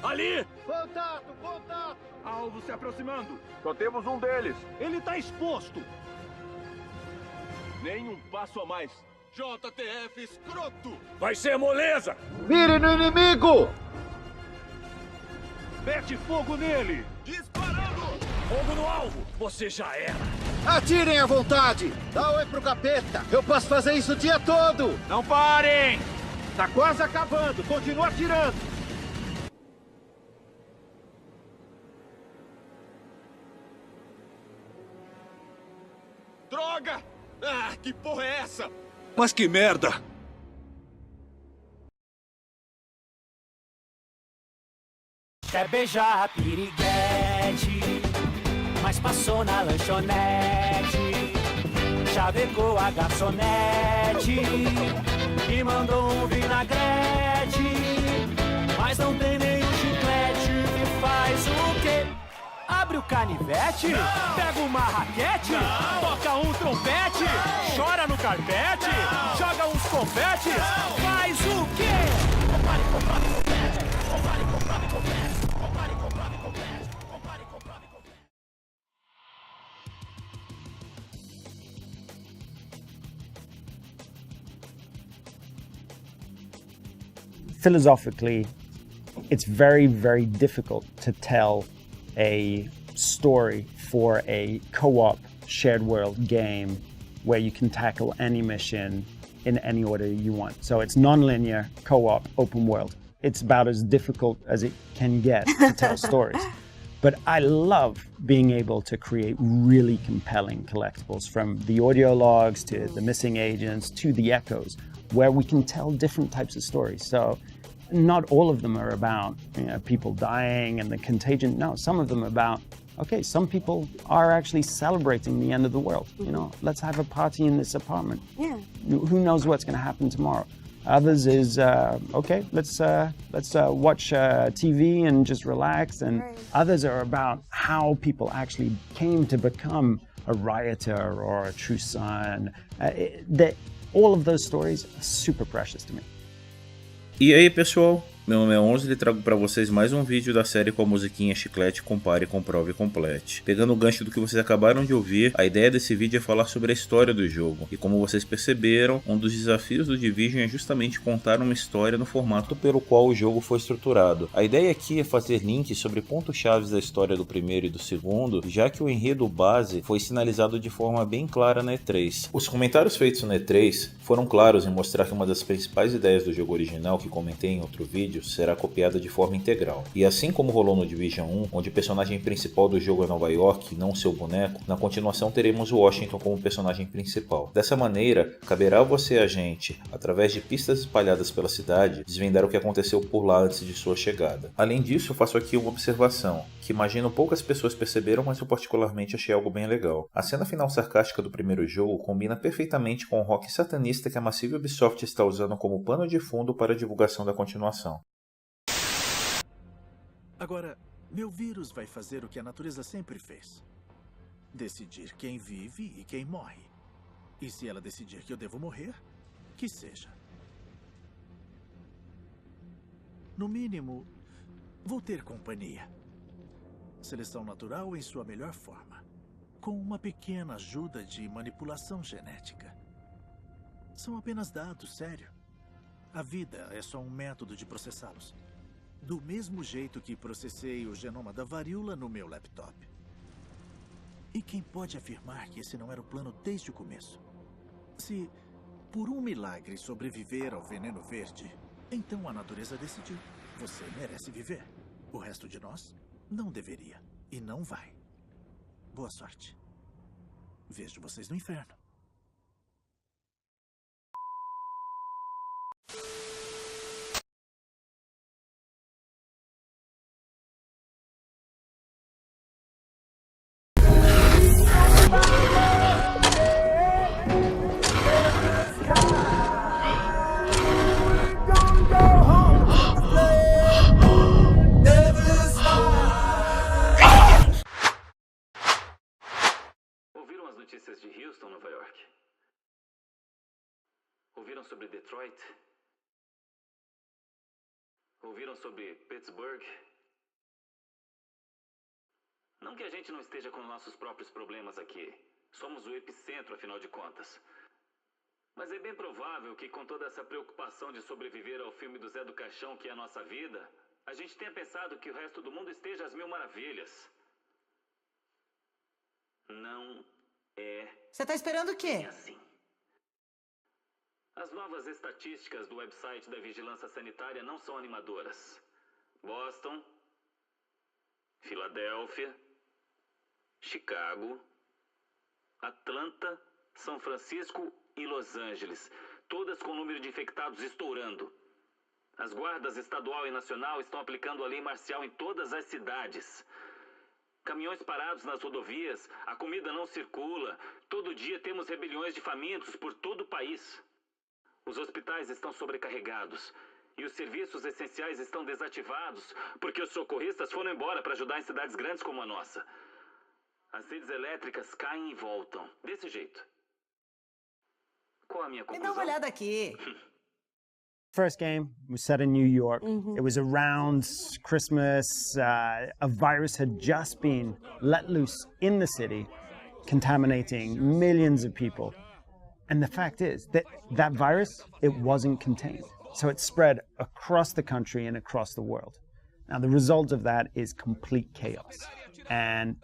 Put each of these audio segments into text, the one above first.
Ali! Contato, contato! Alvo se aproximando. Só temos um deles. Ele tá exposto. Nem um passo a mais. JTF escroto! Vai ser moleza! Mire no inimigo! Mete fogo nele! Disparando! Fogo no alvo! Você já era! Atirem à vontade! Dá oi pro capeta! Eu posso fazer isso o dia todo! Não parem! Tá quase acabando! Continua atirando! Droga! Ah, que porra é essa? Mas que merda! Quer beijar a piriguete, mas passou na lanchonete. Chavecou a garçonete e mandou um vinagrete. Mas não tem nenhum chiclete. E faz o quê? Abre o canivete, pega uma raquete, toca um trompete, chora no carpete, joga uns confetes. Faz o quê? Compare, compare, compete. Compare, compare, compete. Compare, compare, compete. Compare, compare, compete. Philosophically, it's very, very difficult to tell a story for a co-op shared world game where you can tackle any mission in any order you want. So it's non-linear, co-op, open world. It's about as difficult as it can get to tell stories. But I love being able to create really compelling collectibles, from the audio logs to the missing agents to the echoes, where we can tell different types of stories. So not all of them are about people dying and the contagion. No, some of them are about, okay, some people are actually celebrating the end of the world. Let's have a party in this apartment. Yeah. Who knows what's going to happen tomorrow? Others is, okay, let's watch TV and just relax. And others are about how people actually came to become a rioter or a true son. All of those stories are super precious to me. E aí, pessoal? Meu nome é Onsly e trago para vocês mais um vídeo da série com a musiquinha chiclete Compare, Comprove e Complete. Pegando o gancho do que vocês acabaram de ouvir, a ideia desse vídeo é falar sobre a história do jogo. E como vocês perceberam, um dos desafios do Division é justamente contar uma história no formato pelo qual o jogo foi estruturado. A ideia aqui é fazer links sobre pontos-chave da história do primeiro e do segundo, já que o enredo base foi sinalizado de forma bem clara na E3. Os comentários feitos na E3 foram claros em mostrar que uma das principais ideias do jogo original, que comentei em outro vídeo, será copiada de forma integral. E assim como rolou no Division 1, onde o personagem principal do jogo é Nova York e não seu boneco, na continuação teremos Washington como personagem principal. Dessa maneira, caberá a você, agente, através de pistas espalhadas pela cidade, desvendar o que aconteceu por lá antes de sua chegada. Além disso, eu faço aqui uma observação, que imagino poucas pessoas perceberam, mas eu particularmente achei algo bem legal. A cena final sarcástica do primeiro jogo combina perfeitamente com o rock satanista que a massiva Ubisoft está usando como pano de fundo para a divulgação da continuação. Agora, meu vírus vai fazer o que a natureza sempre fez. Decidir quem vive e quem morre. E se ela decidir que eu devo morrer, que seja. No mínimo, vou ter companhia. Seleção natural em sua melhor forma. Com uma pequena ajuda de manipulação genética. São apenas dados, sério. A vida é só um método de processá-los. Do mesmo jeito que processei o genoma da varíola no meu laptop. E quem pode afirmar que esse não era o plano desde o começo? Se, por um milagre, sobreviver ao veneno verde, então a natureza decidiu. Você merece viver. O resto de nós não deveria. E não vai. Boa sorte. Vejo vocês no inferno. Ouviram as notícias de Houston, Nova York? Ouviram sobre Detroit? Ouviram sobre Pittsburgh? Não que a gente não esteja com nossos próprios problemas aqui. Somos o epicentro, afinal de contas. Mas é bem provável que, com toda essa preocupação de sobreviver ao filme do Zé do Caixão, que é a nossa vida, a gente tenha pensado que o resto do mundo esteja às mil maravilhas. Não é. Você tá esperando o quê? Assim. As novas estatísticas do website da Vigilância Sanitária não são animadoras. Boston, Filadélfia, Chicago, Atlanta, São Francisco e Los Angeles, todas com o número de infectados estourando. As guardas estadual e nacional estão aplicando a lei marcial em todas as cidades. Caminhões parados nas rodovias, a comida não circula, todo dia temos rebeliões de famintos por todo o país. Os hospitais estão sobrecarregados e os serviços essenciais estão desativados porque os socorristas foram embora para ajudar em cidades grandes como a nossa. As redes elétricas caem e voltam, desse jeito. Qual a minha Me dá conclusão? uma olhada aqui. First game was set in New York. It was around Christmas. A virus had just been let loose in the city, contaminating millions of people. And the fact is that that virus, it wasn't contained. So it spread across the country and across the world. Now, the result of that is complete chaos. And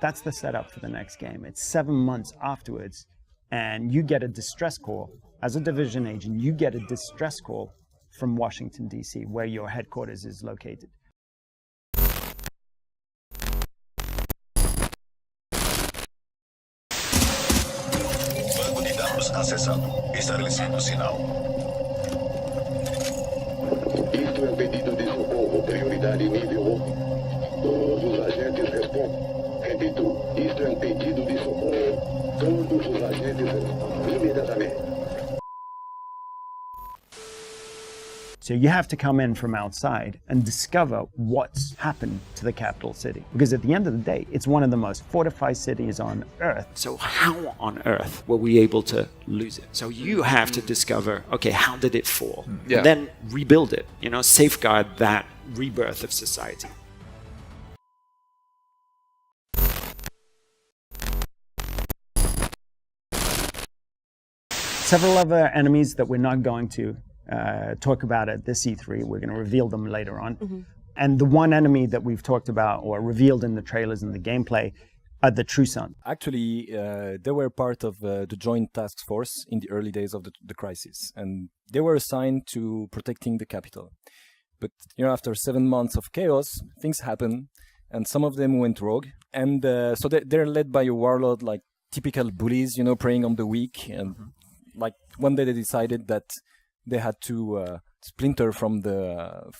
that's the setup for the next game. It's 7 months afterwards, and you get a distress call. As a division agent, you get a distress call from Washington, D.C., where your headquarters is located. Banco de dados acessando. Estabelecendo sinal. Isto é um pedido de socorro, prioridade nível 1. Todos os agentes respondem. Repito, isto é um pedido de socorro. Todos os agentes respondem imediatamente. So you have to come in from outside and discover what's happened to the capital city. Because at the end of the day, it's one of the most fortified cities on Earth. So how on earth were we able to lose it? So you have to discover, okay, how did it fall? Yeah. And then rebuild it, safeguard that rebirth of society. Several other enemies that we're not going to talk about at this E3. We're going to reveal them later on. And the one enemy that we've talked about or revealed in the trailers and the gameplay are the True Sons. Actually, they were part of the joint task force in the early days of the crisis, and they were assigned to protecting the capital. But after 7 months of chaos, things happen, and some of them went rogue. And so they're led by a warlord, like typical bullies, preying on the weak. And like one day they decided that they had to splinter from the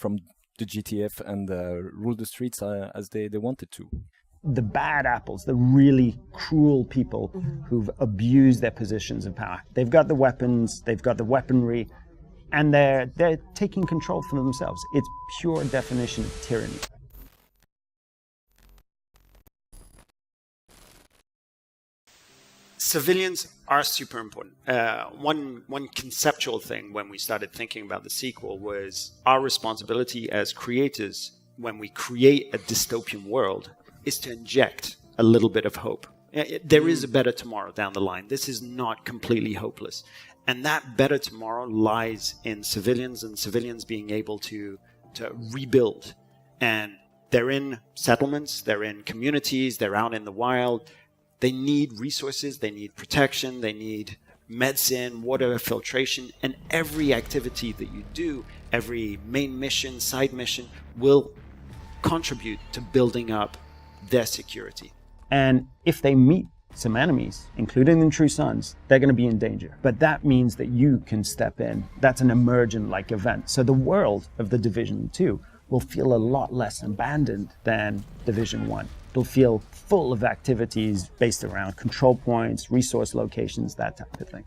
GTF and rule the streets as they wanted to. The bad apples, the really cruel people who've abused their positions of power. They've got the weapons, they've got the weaponry, and they're taking control for themselves. It's pure definition of tyranny. Civilians are super important. One conceptual thing when we started thinking about the sequel was our responsibility as creators when we create a dystopian world is to inject a little bit of hope. There is a better tomorrow down the line. This is not completely hopeless. And that better tomorrow lies in civilians and civilians being able to rebuild. And they're in settlements, they're in communities, they're out in the wild. They need resources, they need protection, they need medicine, water, filtration, and every activity that you do, every main mission, side mission, will contribute to building up their security. And if they meet some enemies, including the True Sons, they're going to be in danger. But that means that you can step in. That's an emergent-like event. So the world of the Division 2 will feel a lot less abandoned than Division 1. It'll feel full of activities based around control points, resource locations, that type of thing.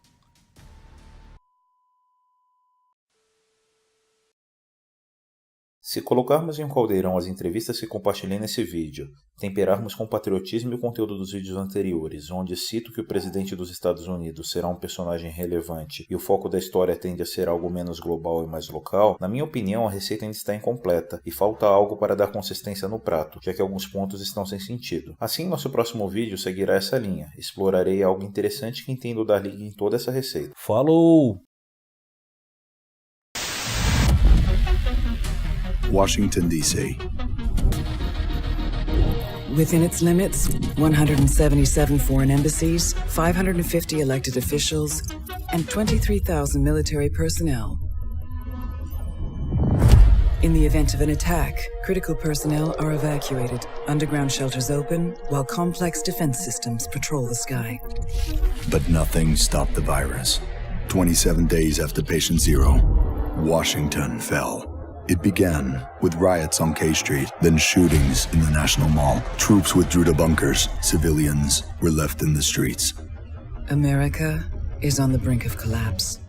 Se colocarmos em um caldeirão as entrevistas que compartilhei nesse vídeo, temperarmos com o patriotismo e o conteúdo dos vídeos anteriores, onde cito que o presidente dos Estados Unidos será um personagem relevante e o foco da história tende a ser algo menos global e mais local, na minha opinião a receita ainda está incompleta e falta algo para dar consistência no prato, já que alguns pontos estão sem sentido. Assim, nosso próximo vídeo seguirá essa linha. Explorarei algo interessante que entendo dar liga em toda essa receita. Falou! Washington, D.C. Within its limits, 177 foreign embassies, 550 elected officials, and 23,000 military personnel. In the event of an attack, critical personnel are evacuated, underground shelters open, while complex defense systems patrol the sky. But nothing stopped the virus. 27 days after patient zero, Washington fell. It began with riots on K Street, then shootings in the National Mall. Troops withdrew to bunkers. Civilians were left in the streets. America is on the brink of collapse.